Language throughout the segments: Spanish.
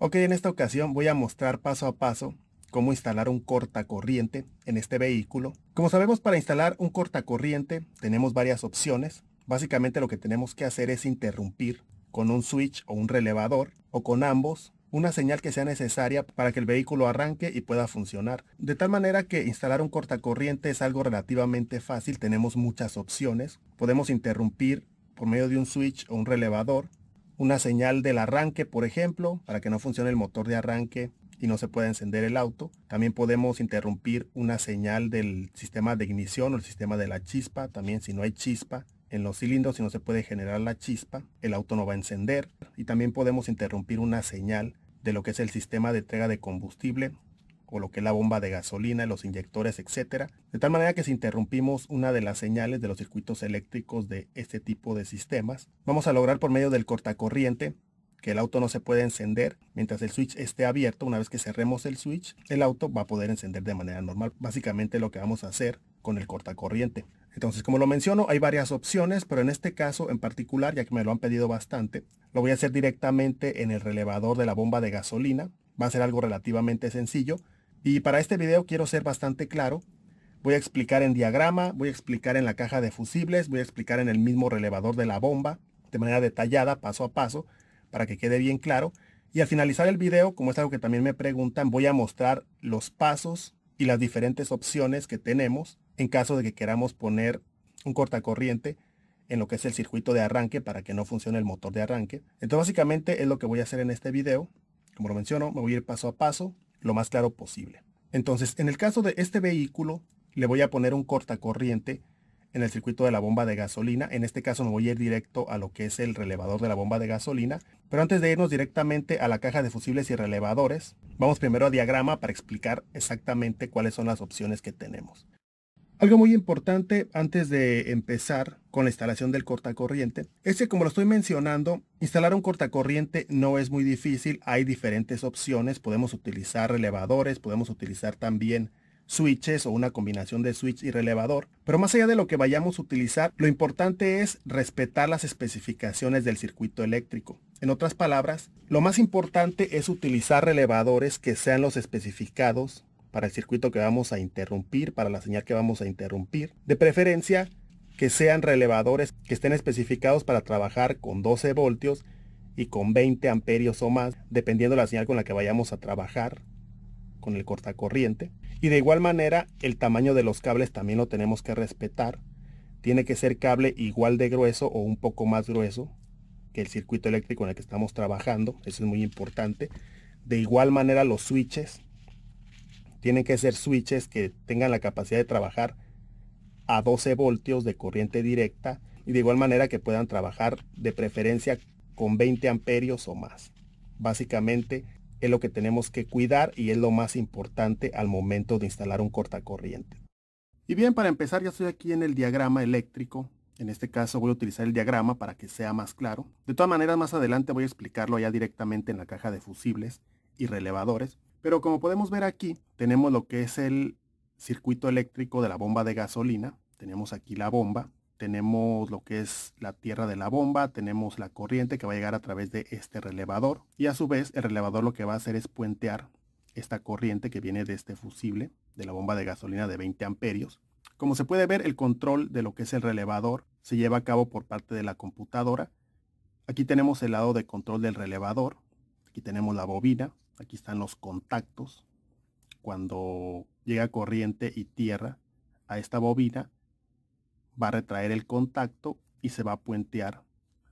Ok, en esta ocasión voy a mostrar paso a paso cómo instalar un cortacorriente en este vehículo. Como sabemos, para instalar un cortacorriente tenemos varias opciones. Básicamente lo que tenemos que hacer es interrumpir con un switch o un relevador o con ambos una señal que sea necesaria para que el vehículo arranque y pueda funcionar. De tal manera que instalar un cortacorriente es algo relativamente fácil, tenemos muchas opciones. Podemos interrumpir por medio de un switch o un relevador una señal del arranque, por ejemplo, para que no funcione el motor de arranque y no se pueda encender el auto. También podemos interrumpir una señal del sistema de ignición o el sistema de la chispa. También, si no hay chispa en los cilindros, si no se puede generar la chispa, el auto no va a encender. Y también podemos interrumpir una señal de lo que es el sistema de entrega de combustible o lo que es la bomba de gasolina, los inyectores, etcétera. De tal manera que si interrumpimos una de las señales de los circuitos eléctricos de este tipo de sistemas, vamos a lograr por medio del cortacorriente que el auto no se puede encender mientras el switch esté abierto. Una vez que cerremos el switch, el auto va a poder encender de manera normal. Básicamente lo que vamos a hacer con el cortacorriente. Entonces, como lo menciono, hay varias opciones, pero en este caso en particular, ya que me lo han pedido bastante, lo voy a hacer directamente en el relevador de la bomba de gasolina. Va a ser algo relativamente sencillo. Y para este video quiero ser bastante claro. Voy a explicar en diagrama, voy a explicar en la caja de fusibles, voy a explicar en el mismo relevador de la bomba, de manera detallada, paso a paso, para que quede bien claro. Y al finalizar el video, como es algo que también me preguntan, voy a mostrar los pasos y las diferentes opciones que tenemos en caso de que queramos poner un cortacorriente en lo que es el circuito de arranque para que no funcione el motor de arranque. Entonces básicamente es lo que voy a hacer en este video. Como lo menciono, me voy a ir paso a paso, lo más claro posible. Entonces, en el caso de este vehículo, le voy a poner un cortacorriente en el circuito de la bomba de gasolina. En este caso me voy a ir directo a lo que es el relevador de la bomba de gasolina. Pero antes de irnos directamente a la caja de fusibles y relevadores, vamos primero a diagrama para explicar exactamente cuáles son las opciones que tenemos. Algo muy importante antes de empezar con la instalación del cortacorriente es que, como lo estoy mencionando, instalar un cortacorriente no es muy difícil. Hay diferentes opciones. Podemos utilizar relevadores, podemos utilizar también switches o una combinación de switch y relevador. Pero más allá de lo que vayamos a utilizar, lo importante es respetar las especificaciones del circuito eléctrico. En otras palabras, lo más importante es utilizar relevadores que sean los especificados para el circuito que vamos a interrumpir, para la señal que vamos a interrumpir. De preferencia que sean relevadores que estén especificados para trabajar con 12 voltios y con 20 amperios o más, dependiendo de la señal con la que vayamos a trabajar con el cortacorriente. Y de igual manera, el tamaño de los cables también lo tenemos que respetar. Tiene que ser cable igual de grueso o un poco más grueso que el circuito eléctrico en el que estamos trabajando. Eso es muy importante. De igual manera, los switches tienen que ser switches que tengan la capacidad de trabajar a 12 voltios de corriente directa y de igual manera que puedan trabajar de preferencia con 20 amperios o más. Básicamente es lo que tenemos que cuidar y es lo más importante al momento de instalar un cortacorriente. Y bien, para empezar ya estoy aquí en el diagrama eléctrico. En este caso voy a utilizar el diagrama para que sea más claro. De todas maneras, más adelante voy a explicarlo ya directamente en la caja de fusibles y relevadores. Pero como podemos ver aquí, tenemos lo que es el circuito eléctrico de la bomba de gasolina. Tenemos aquí la bomba, tenemos lo que es la tierra de la bomba, tenemos la corriente que va a llegar a través de este relevador. Y a su vez, el relevador lo que va a hacer es puentear esta corriente que viene de este fusible de la bomba de gasolina de 20 amperios. Como se puede ver, el control de lo que es el relevador se lleva a cabo por parte de la computadora. Aquí tenemos el lado de control del relevador. Aquí tenemos la bobina. Aquí están los contactos. Cuando llega corriente y tierra a esta bobina, va a retraer el contacto y se va a puentear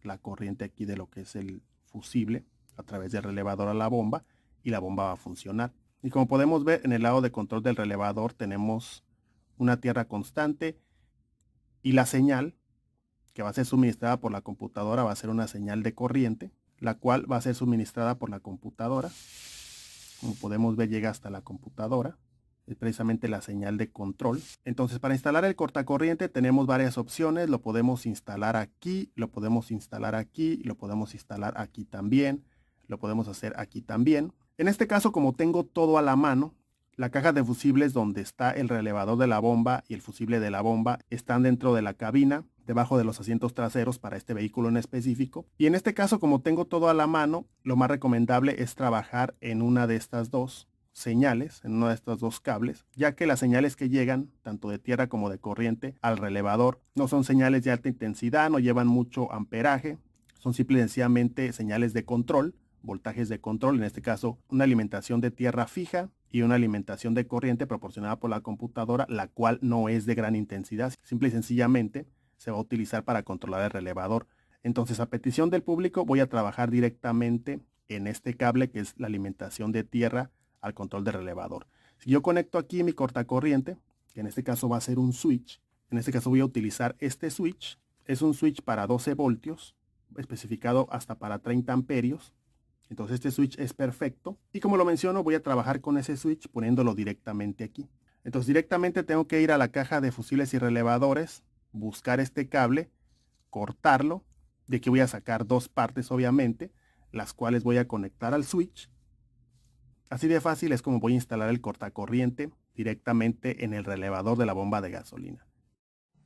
la corriente aquí de lo que es el fusible a través del relevador a la bomba y la bomba va a funcionar. Y como podemos ver, en el lado de control del relevador tenemos una tierra constante y la señal que va a ser suministrada por la computadora va a ser una señal de corriente, la cual va a ser suministrada por la computadora. Como podemos ver, llega hasta la computadora. Es precisamente la señal de control. Entonces, para instalar el cortacorriente tenemos varias opciones. Lo podemos instalar aquí, lo podemos instalar aquí, lo podemos instalar aquí también, lo podemos hacer aquí también. En este caso, como tengo todo a la mano, la caja de fusibles donde está el relevador de la bomba y el fusible de la bomba están dentro de la cabina. debajo de los asientos traseros para este vehículo en específico. Y en este caso, como tengo todo a la mano, lo más recomendable es trabajar en una de estas dos señales, en uno de estos dos cables, ya que las señales que llegan, tanto de tierra como de corriente, al relevador, no son señales de alta intensidad, no llevan mucho amperaje, son simple y sencillamente señales de control, voltajes de control, en este caso una alimentación de tierra fija y una alimentación de corriente proporcionada por la computadora, la cual no es de gran intensidad, simple y sencillamente se va a utilizar para controlar el relevador. Entonces, a petición del público, voy a trabajar directamente en este cable que es la alimentación de tierra al control del relevador. Si yo conecto aquí mi cortacorriente, que en este caso va a ser un switch, en este caso voy a utilizar este switch, es un switch para 12 voltios, especificado hasta para 30 amperios. Entonces este switch es perfecto y como lo menciono voy a trabajar con ese switch poniéndolo directamente aquí. Entonces directamente tengo que ir a la caja de fusibles y relevadores, buscar este cable, cortarlo. De aquí voy a sacar dos partes obviamente, las cuales voy a conectar al switch. Así de fácil es como voy a instalar el cortacorriente directamente en el relevador de la bomba de gasolina.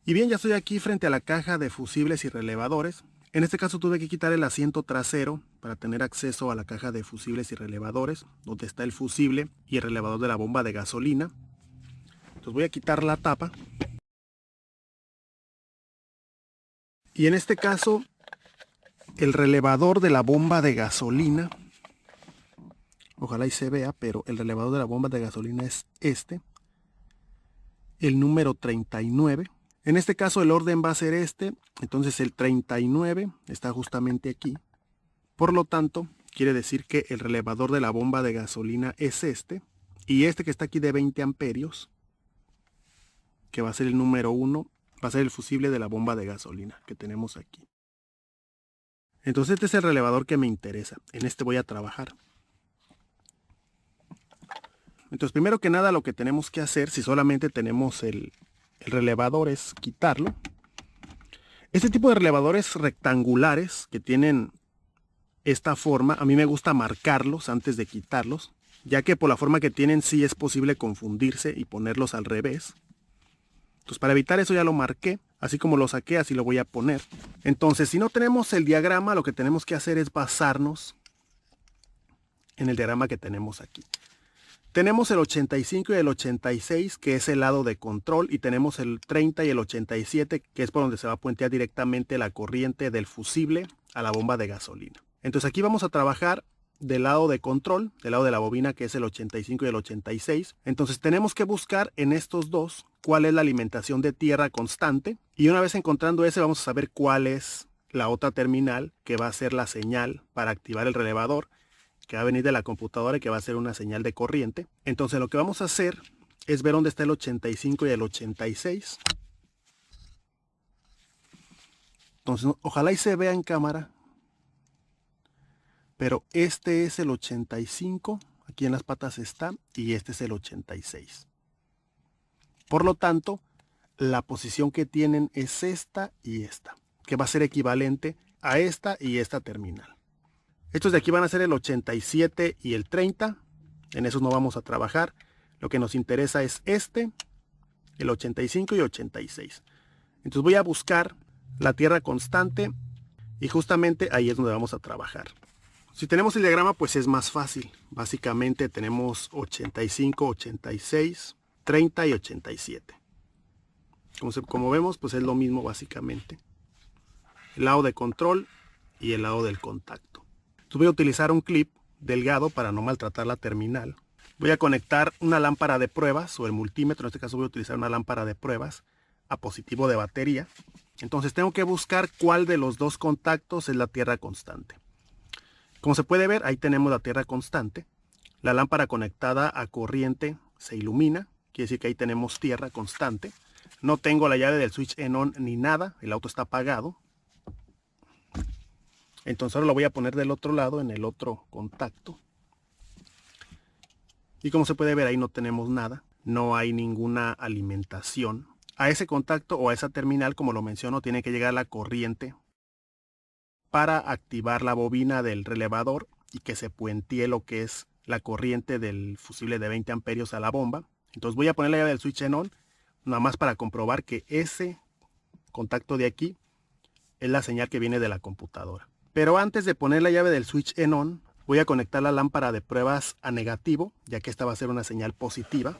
Y bien, ya estoy aquí frente a la caja de fusibles y relevadores. En este caso tuve que quitar el asiento trasero para tener acceso a la caja de fusibles y relevadores, donde está el fusible y el relevador de la bomba de gasolina. Entonces voy a quitar la tapa. Y en este caso, el relevador de la bomba de gasolina, ojalá y se vea, pero el relevador de la bomba de gasolina es este, el número 39. En este caso el orden va a ser este, entonces el 39 está justamente aquí. Por lo tanto, quiere decir que el relevador de la bomba de gasolina es este, y este que está aquí de 20 amperios, que va a ser el número 1, va a ser el fusible de la bomba de gasolina que tenemos aquí. Entonces este es el relevador que me interesa, en este voy a trabajar. Entonces primero que nada lo que tenemos que hacer, si solamente tenemos el relevador, es quitarlo. Este tipo de relevadores rectangulares que tienen esta forma, a mí me gusta marcarlos antes de quitarlos, ya que por la forma que tienen sí es posible confundirse y ponerlos al revés. Entonces para evitar eso ya lo marqué, así como lo saqué, así lo voy a poner. Entonces si no tenemos el diagrama, lo que tenemos que hacer es basarnos en el diagrama que tenemos aquí. Tenemos el 85 y el 86, que es el lado de control, y tenemos el 30 y el 87, que es por donde se va a puentear directamente la corriente del fusible a la bomba de gasolina. Entonces aquí vamos a trabajar del lado de control, del lado de la bobina, que es el 85 y el 86. Entonces tenemos que buscar en estos dos cuál es la alimentación de tierra constante, y una vez encontrando ese vamos a saber cuál es la otra terminal que va a ser la señal para activar el relevador, que va a venir de la computadora y que va a ser una señal de corriente. Entonces lo que vamos a hacer es ver dónde está el 85 y el 86. Entonces ojalá y se vea en cámara, pero este es el 85, aquí en las patas está, y este es el 86. Por lo tanto, la posición que tienen es esta y esta, que va a ser equivalente a esta y esta terminal. Estos de aquí van a ser el 87 y el 30. En esos no vamos a trabajar. Lo que nos interesa es este, el 85 y 86. Entonces voy a buscar la tierra constante y justamente ahí es donde vamos a trabajar. Si tenemos el diagrama, pues es más fácil. Básicamente tenemos 85, 86, 30 y 87. Como vemos, pues es lo mismo básicamente. El lado de control y el lado del contacto. Entonces voy a utilizar un clip delgado para no maltratar la terminal. Voy a conectar una lámpara de pruebas o el multímetro, en este caso voy a utilizar una lámpara de pruebas a positivo de batería. Entonces tengo que buscar cuál de los dos contactos es la tierra constante. Como se puede ver, ahí tenemos la tierra constante. La lámpara conectada a corriente se ilumina, quiere decir que ahí tenemos tierra constante. No tengo la llave del switch en on ni nada, el auto está apagado. Entonces ahora lo voy a poner del otro lado, en el otro contacto. Y como se puede ver, ahí no tenemos nada. No hay ninguna alimentación. A ese contacto o a esa terminal, como lo menciono, tiene que llegar la corriente para activar la bobina del relevador y que se puentee lo que es la corriente del fusible de 20 amperios a la bomba. Entonces voy a poner la llave del switch en on, nada más para comprobar que ese contacto de aquí es la señal que viene de la computadora. Pero antes de poner la llave del switch en on, voy a conectar la lámpara de pruebas a negativo, ya que esta va a ser una señal positiva,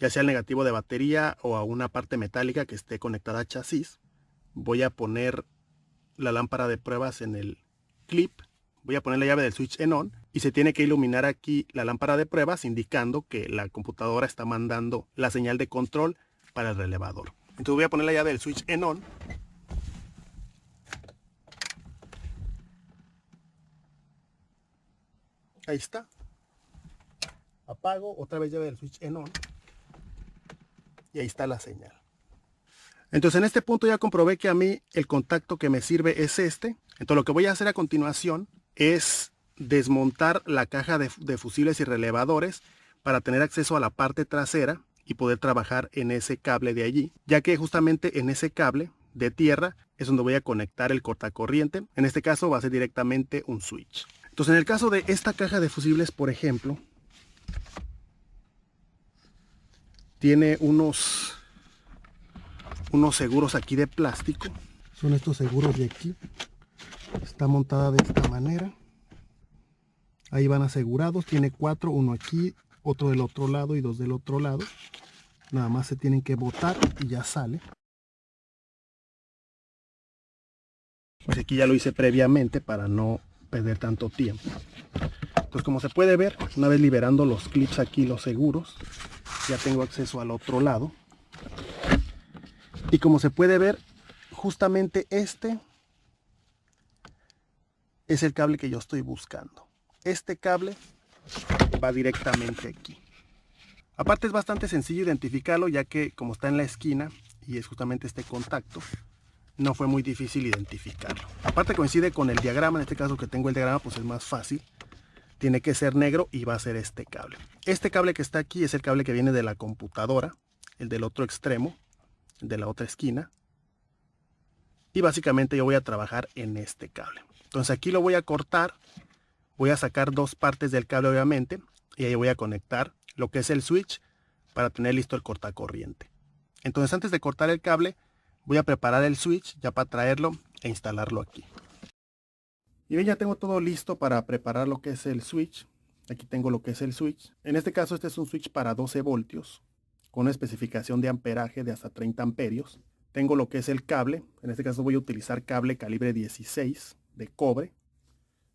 ya sea el negativo de batería o a una parte metálica que esté conectada a chasis. Voy a poner la lámpara de pruebas en el clip, voy a poner la llave del switch en on y se tiene que iluminar aquí la lámpara de pruebas indicando que la computadora está mandando la señal de control para el relevador. Entonces voy a poner la llave del switch en on. Ahí está. Apago, otra vez llave del switch en on. Y ahí está la señal. Entonces en este punto ya comprobé que a mí el contacto que me sirve es este. Entonces lo que voy a hacer a continuación es desmontar la caja de fusibles y relevadores para tener acceso a la parte trasera y poder trabajar en ese cable de allí, ya que justamente en ese cable de tierra es donde voy a conectar el cortacorriente. En este caso va a ser directamente un switch. Entonces en el caso de esta caja de fusibles, por ejemplo, tiene unos seguros aquí de plástico. Son estos seguros de aquí. Está montada de esta manera. Ahí van asegurados. Tiene 4, uno aquí, otro del otro lado y 2 del otro lado. Nada más se tienen que botar y ya sale. Pues aquí ya lo hice previamente para no perder tanto tiempo. Entonces, como se puede ver, una vez liberando los clips aquí, los seguros, ya tengo acceso al otro lado. Y como se puede ver, justamente este es el cable que yo estoy buscando. Este cable va directamente aquí. Aparte es bastante sencillo identificarlo, ya que como está en la esquina y es justamente este contacto, no fue muy difícil identificarlo. Aparte coincide con el diagrama, en este caso que tengo el diagrama, pues es más fácil. Tiene que ser negro y va a ser este cable. Este cable que está aquí es el cable que viene de la computadora, el del otro extremo, el de la otra esquina. Y básicamente yo voy a trabajar en este cable. Entonces aquí lo voy a cortar, voy a sacar 2 partes del cable obviamente, y ahí voy a conectar lo que es el switch para tener listo el cortacorriente. Entonces antes de cortar el cable, voy a preparar el switch ya para traerlo e instalarlo aquí. Y bien, ya tengo todo listo para preparar lo que es el switch. Aquí tengo lo que es el switch. En este caso este es un switch para 12 voltios con una especificación de amperaje de hasta 30 amperios. Tengo lo que es el cable. En este caso voy a utilizar cable calibre 16 de cobre.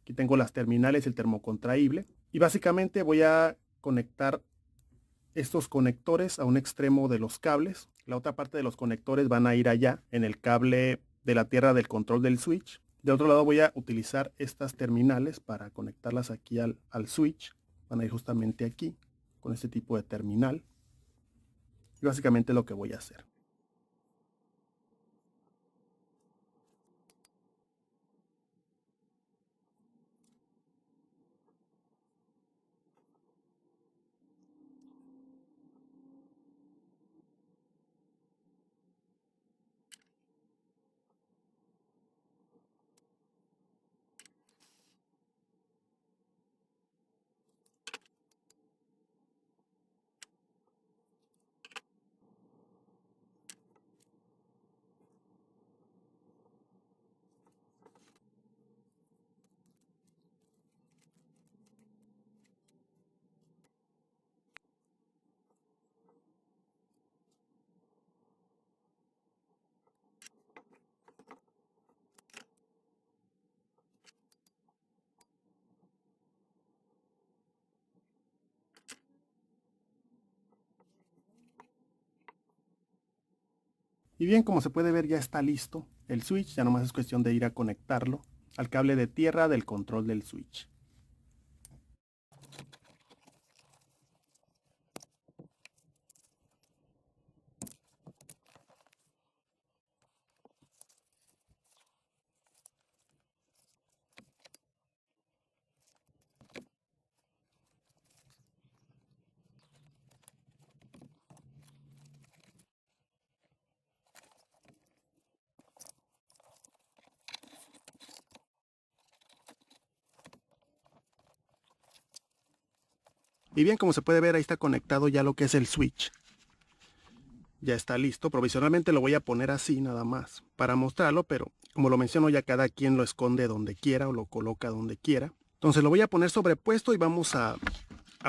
Aquí tengo las terminales y el termocontraíble. Y básicamente voy a conectar estos conectores a un extremo de los cables. La otra parte de los conectores van a ir allá en el cable de la tierra del control del switch. De otro lado voy a utilizar estas terminales para conectarlas aquí al switch. Van a ir justamente aquí con este tipo de terminal. Y básicamente lo que voy a hacer. Y bien, como se puede ver, ya está listo el switch. Ya nomás es cuestión de ir a conectarlo al cable de tierra del control del switch. Y bien, como se puede ver, ahí está conectado ya lo que es el switch. ya está listo. Provisionalmente lo voy a poner así nada más para mostrarlo, pero como lo menciono, ya cada quien lo esconde donde quiera o lo coloca donde quiera. Entonces lo voy a poner sobrepuesto y vamos a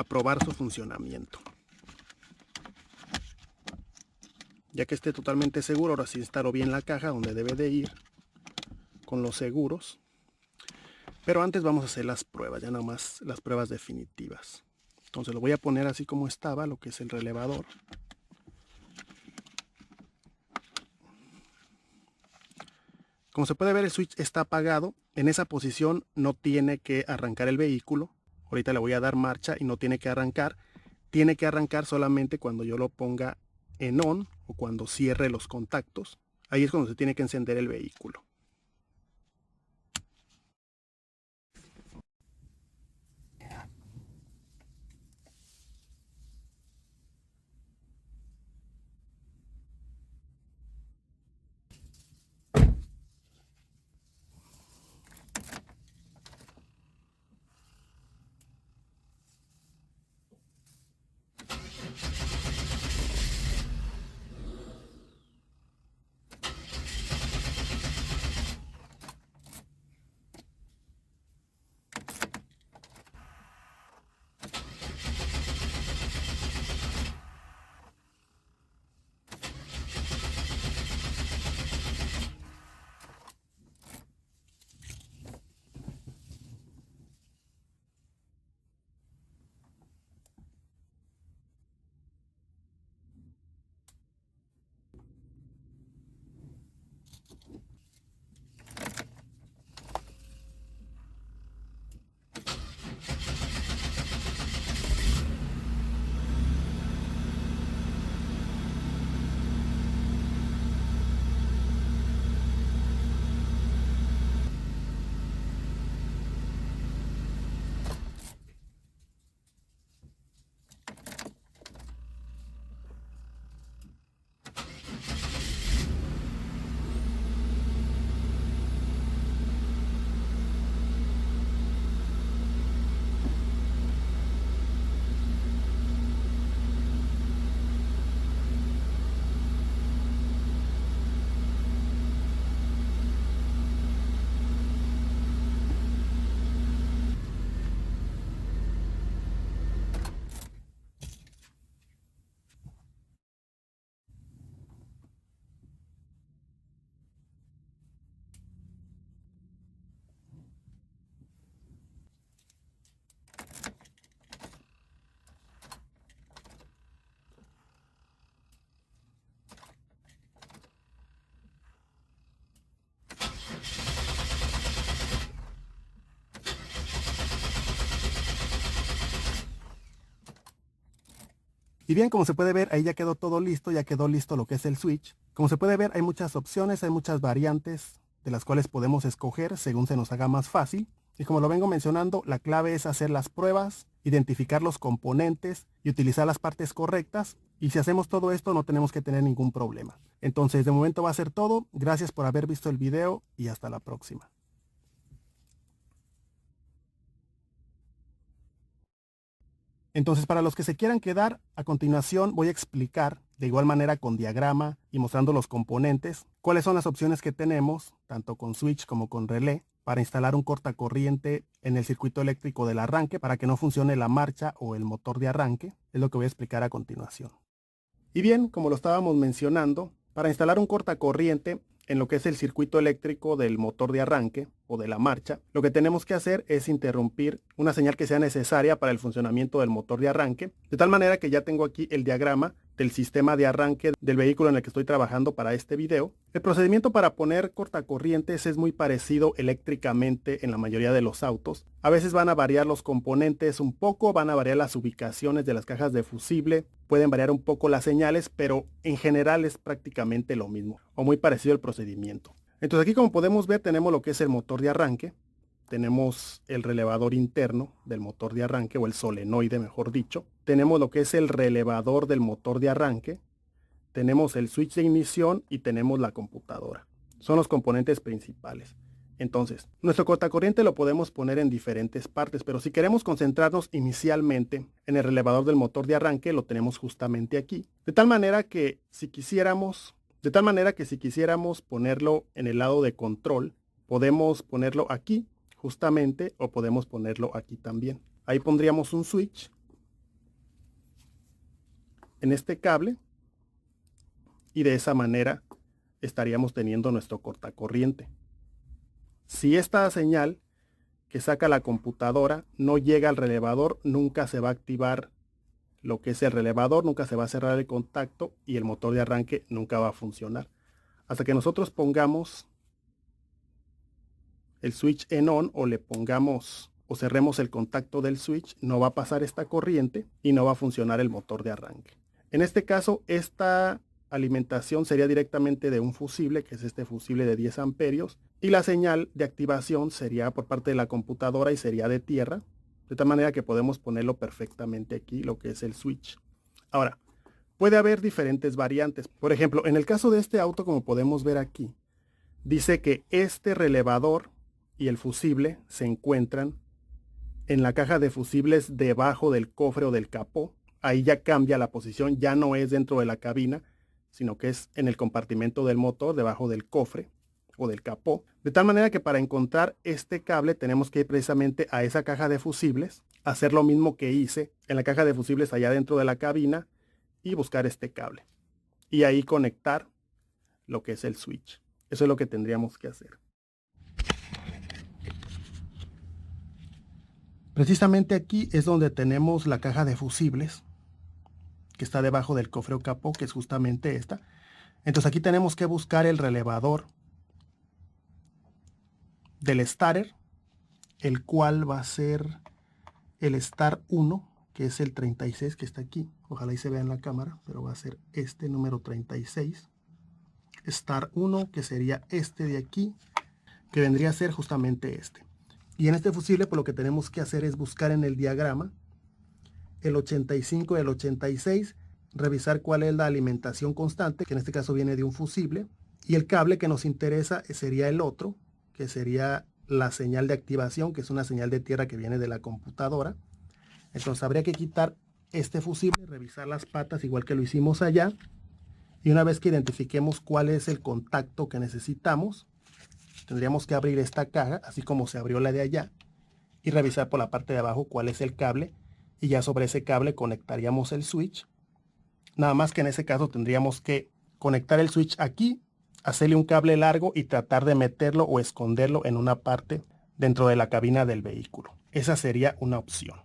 probar su funcionamiento. Ya que esté totalmente seguro, ahora sí instalo bien la caja donde debe de ir con los seguros. Pero antes vamos a hacer las pruebas, ya nada más las pruebas definitivas. Entonces lo voy a poner así como estaba, lo que es el relevador. Como se puede ver, el switch está apagado. En esa posición no tiene que arrancar el vehículo. Ahorita le voy a dar marcha y no tiene que arrancar. Tiene que arrancar solamente cuando yo lo ponga en on o cuando cierre los contactos. Ahí es cuando se tiene que encender el vehículo. Y bien, como se puede ver, ahí ya quedó todo listo, ya quedó listo lo que es el switch. Como se puede ver, hay muchas opciones, hay muchas variantes de las cuales podemos escoger según se nos haga más fácil. Y como lo vengo mencionando, la clave es hacer las pruebas, identificar los componentes y utilizar las partes correctas. Y si hacemos todo esto, no tenemos que tener ningún problema. Entonces, de momento va a ser todo. Gracias por haber visto el video y hasta la próxima. Entonces, para los que se quieran quedar, a continuación voy a explicar de igual manera con diagrama y mostrando los componentes, cuáles son las opciones que tenemos, tanto con switch como con relé, para instalar un cortacorriente en el circuito eléctrico del arranque para que no funcione la marcha o el motor de arranque. Es lo que voy a explicar a continuación. Y bien, como lo estábamos mencionando, para instalar un cortacorriente en lo que es el circuito eléctrico del motor de arranque o de la marcha, lo que tenemos que hacer es interrumpir una señal que sea necesaria para el funcionamiento del motor de arranque, de tal manera que ya tengo aquí el diagrama del sistema de arranque del vehículo en el que estoy trabajando para este video. El procedimiento para poner cortacorrientes es muy parecido eléctricamente en la mayoría de los autos. A veces van a variar los componentes un poco, van a variar las ubicaciones de las cajas de fusible, pueden variar un poco las señales, pero en general es prácticamente lo mismo o muy parecido el procedimiento. Entonces aquí, como podemos ver, tenemos lo que es el motor de arranque, tenemos el relevador interno del motor de arranque o el solenoide, mejor dicho, tenemos lo que es el relevador del motor de arranque, tenemos el switch de ignición y tenemos la computadora. Son los componentes principales. Entonces, nuestro cortacorriente lo podemos poner en diferentes partes, pero si queremos concentrarnos inicialmente en el relevador del motor de arranque lo tenemos justamente aquí. De tal manera que si quisiéramos ponerlo en el lado de control, podemos ponerlo aquí justamente o podemos ponerlo aquí también. Ahí pondríamos un switch en este cable y de esa manera estaríamos teniendo nuestro cortacorriente. Si esta señal que saca la computadora no llega al relevador, nunca se va a activar lo que es el relevador, nunca se va a cerrar el contacto y el motor de arranque nunca va a funcionar. Hasta que nosotros pongamos el switch en on o le pongamos o cerremos el contacto del switch, no va a pasar esta corriente y no va a funcionar el motor de arranque. En este caso, esta alimentación sería directamente de un fusible, que es este fusible de 10 amperios, y la señal de activación sería por parte de la computadora y sería de tierra, de tal manera que podemos ponerlo perfectamente aquí, lo que es el switch. Ahora, puede haber diferentes variantes. Por ejemplo, en el caso de este auto, como podemos ver aquí, dice que este relevador y el fusible se encuentran en la caja de fusibles debajo del cofre o del capó. Ahí ya cambia la posición, ya no es dentro de la cabina, sino que es en el compartimento del motor, debajo del cofre o del capó. De tal manera que para encontrar este cable tenemos que ir precisamente a esa caja de fusibles, hacer lo mismo que hice en la caja de fusibles allá dentro de la cabina y buscar este cable. Y ahí conectar lo que es el switch. Eso es lo que tendríamos que hacer. Precisamente aquí es donde tenemos la caja de fusibles, que está debajo del cofre o capó, que es justamente esta. Entonces aquí tenemos que buscar el relevador del starter, el cual va a ser el Star 1, que es el 36 que está aquí. Ojalá y se vea en la cámara, pero va a ser este número 36. Star 1, que sería este de aquí, que vendría a ser justamente este. Y en este fusible, pues lo que tenemos que hacer es buscar en el diagrama el 85 y el 86, revisar cuál es la alimentación constante, que en este caso viene de un fusible, y el cable que nos interesa sería el otro, que sería la señal de activación, que es una señal de tierra que viene de la computadora. Entonces habría que quitar este fusible, revisar las patas igual que lo hicimos allá, y una vez que identifiquemos cuál es el contacto que necesitamos, tendríamos que abrir esta caja, así como se abrió la de allá, y revisar por la parte de abajo cuál es el cable, y ya sobre ese cable conectaríamos el switch. Nada más que en ese caso tendríamos que conectar el switch aquí, hacerle un cable largo y tratar de meterlo o esconderlo en una parte dentro de la cabina del vehículo. Esa sería una opción.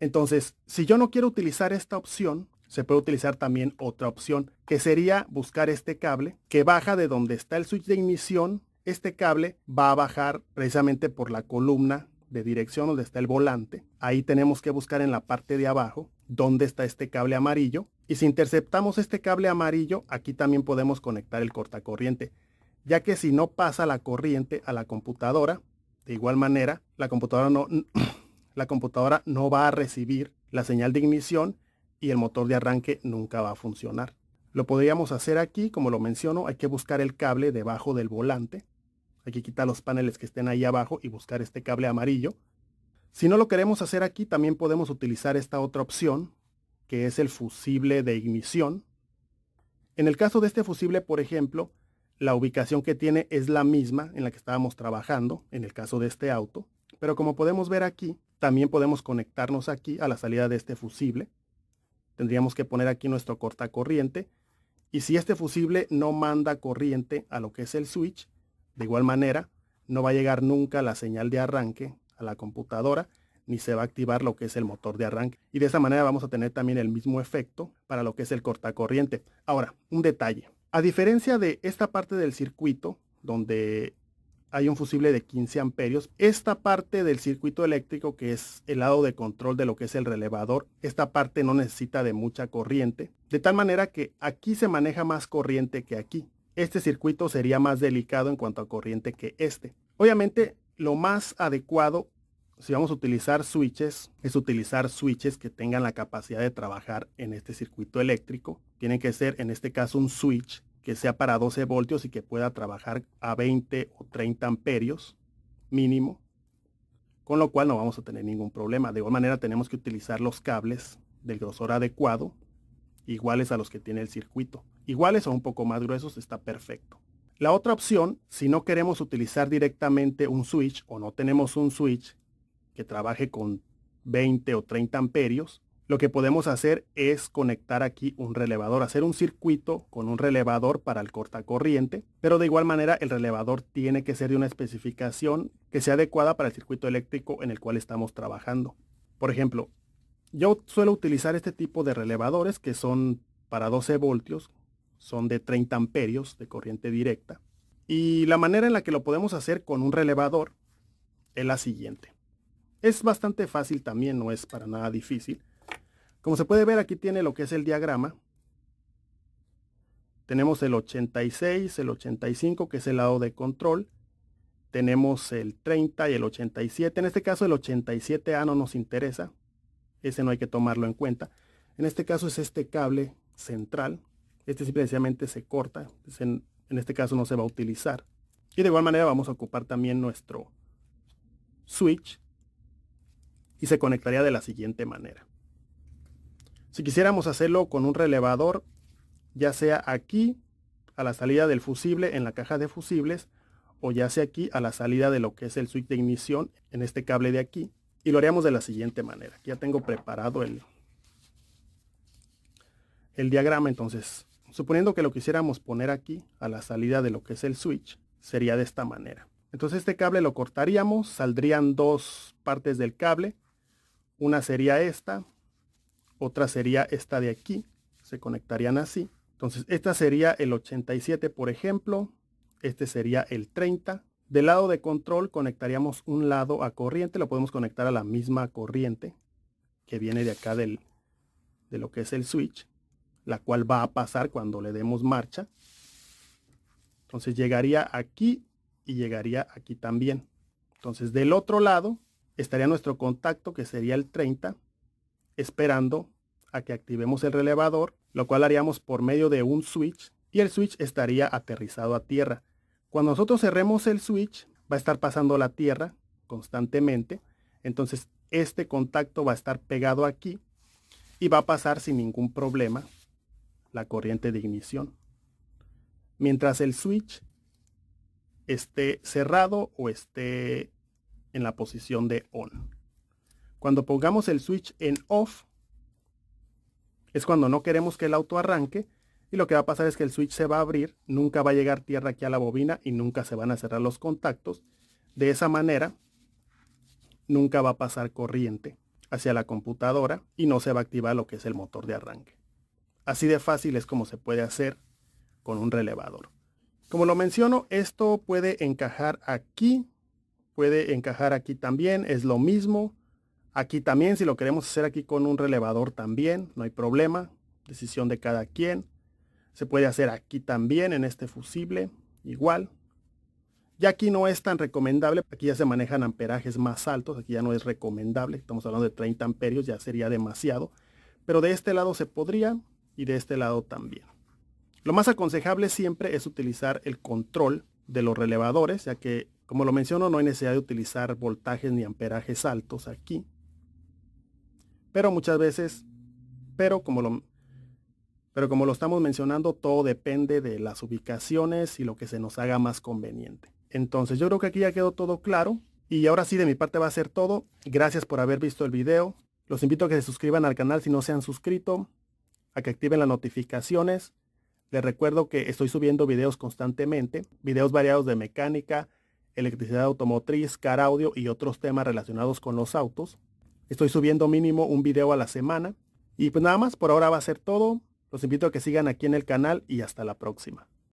Entonces, si yo no quiero utilizar esta opción, se puede utilizar también otra opción, que sería buscar este cable que baja de donde está el switch de ignición. Este cable va a bajar precisamente por la columna de dirección donde está el volante. Ahí tenemos que buscar en la parte de abajo dónde está este cable amarillo. Y si interceptamos este cable amarillo, aquí también podemos conectar el cortacorriente, ya que si no pasa la corriente a la computadora, de igual manera, la computadora no va a recibir la señal de ignición y el motor de arranque nunca va a funcionar. Lo podríamos hacer aquí, como lo menciono, hay que buscar el cable debajo del volante. Hay que quitar los paneles que estén ahí abajo y buscar este cable amarillo. Si no lo queremos hacer aquí, también podemos utilizar esta otra opción, que es el fusible de ignición. En el caso de este fusible, por ejemplo, la ubicación que tiene es la misma en la que estábamos trabajando, en el caso de este auto. Pero como podemos ver aquí, también podemos conectarnos aquí a la salida de este fusible. Tendríamos que poner aquí nuestro cortacorriente. Y si este fusible no manda corriente a lo que es el switch, de igual manera, no va a llegar nunca la señal de arranque a la computadora, ni se va a activar lo que es el motor de arranque. Y de esa manera vamos a tener también el mismo efecto para lo que es el cortacorriente. Ahora, un detalle. A diferencia de esta parte del circuito, donde hay un fusible de 15 amperios, esta parte del circuito eléctrico, que es el lado de control de lo que es el relevador, esta parte no necesita de mucha corriente, de tal manera que aquí se maneja más corriente que aquí. Este circuito sería más delicado en cuanto a corriente que este. Obviamente, lo más adecuado, si vamos a utilizar switches, es utilizar switches que tengan la capacidad de trabajar en este circuito eléctrico. Tiene que ser, en este caso, un switch que sea para 12 voltios y que pueda trabajar a 20 o 30 amperios mínimo, con lo cual no vamos a tener ningún problema. De igual manera tenemos que utilizar los cables del grosor adecuado, iguales a los que tiene el circuito. Iguales o un poco más gruesos está perfecto. La otra opción, si no queremos utilizar directamente un switch o no tenemos un switch que trabaje con 20 o 30 amperios, lo que podemos hacer es conectar aquí un relevador, hacer un circuito con un relevador para el cortacorriente, pero de igual manera el relevador tiene que ser de una especificación que sea adecuada para el circuito eléctrico en el cual estamos trabajando. Por ejemplo, yo suelo utilizar este tipo de relevadores que son para 12 voltios, son de 30 amperios de corriente directa. Y la manera en la que lo podemos hacer con un relevador es la siguiente. Es bastante fácil también, no es para nada difícil. Como se puede ver, aquí tiene lo que es el diagrama. Tenemos el 86, el 85, que es el lado de control. Tenemos el 30 y el 87. En este caso el 87A no nos interesa. Ese no hay que tomarlo en cuenta. En este caso es este cable central. Este simplemente se corta. En este caso no se va a utilizar. Y de igual manera vamos a ocupar también nuestro switch. Y se conectaría de la siguiente manera. Si quisiéramos hacerlo con un relevador, ya sea aquí a la salida del fusible en la caja de fusibles, o ya sea aquí a la salida de lo que es el switch de ignición en este cable de aquí, y lo haríamos de la siguiente manera. Aquí ya tengo preparado el diagrama. Entonces, suponiendo que lo quisiéramos poner aquí a la salida de lo que es el switch, sería de esta manera. Entonces este cable lo cortaríamos, saldrían dos partes del cable. Una sería esta, otra sería esta de aquí, se conectarían así. Entonces esta sería el 87, por ejemplo, este sería el 30. Del lado de control conectaríamos un lado a corriente, lo podemos conectar a la misma corriente que viene de acá de lo que es el switch, la cual va a pasar cuando le demos marcha. Entonces llegaría aquí y llegaría aquí también. Entonces del otro lado estaría nuestro contacto, que sería el 30, esperando a que activemos el relevador, lo cual haríamos por medio de un switch, y el switch estaría aterrizado a tierra. Cuando nosotros cerremos el switch, va a estar pasando la tierra constantemente. Entonces este contacto va a estar pegado aquí y va a pasar sin ningún problema la corriente de ignición, mientras el switch esté cerrado o esté en la posición de on. Cuando pongamos el switch en off, es cuando no queremos que el auto arranque, y lo que va a pasar es que el switch se va a abrir, nunca va a llegar tierra aquí a la bobina y nunca se van a cerrar los contactos. De esa manera, nunca va a pasar corriente hacia la computadora y no se va a activar lo que es el motor de arranque. Así de fácil es como se puede hacer con un relevador. Como lo menciono, esto puede encajar aquí, puede encajar aquí también, es lo mismo. Aquí también, si lo queremos hacer aquí con un relevador también, no hay problema, decisión de cada quien. Se puede hacer aquí también en este fusible, igual. Ya aquí no es tan recomendable, aquí ya se manejan amperajes más altos, aquí ya no es recomendable, estamos hablando de 30 amperios, ya sería demasiado. Pero de este lado se podría y de este lado también. Lo más aconsejable siempre es utilizar el control de los relevadores, ya que, como lo menciono, no hay necesidad de utilizar voltajes ni amperajes altos aquí. Pero muchas veces, pero como lo estamos mencionando, todo depende de las ubicaciones y lo que se nos haga más conveniente. Entonces yo creo que aquí ya quedó todo claro. Y ahora sí, de mi parte va a ser todo. Gracias por haber visto el video. Los invito a que se suscriban al canal si no se han suscrito, a que activen las notificaciones. Les recuerdo que estoy subiendo videos constantemente, videos variados de mecánica, electricidad automotriz, car audio y otros temas relacionados con los autos. Estoy subiendo mínimo un video a la semana. Y pues nada más, por ahora va a ser todo. Los invito a que sigan aquí en el canal y hasta la próxima.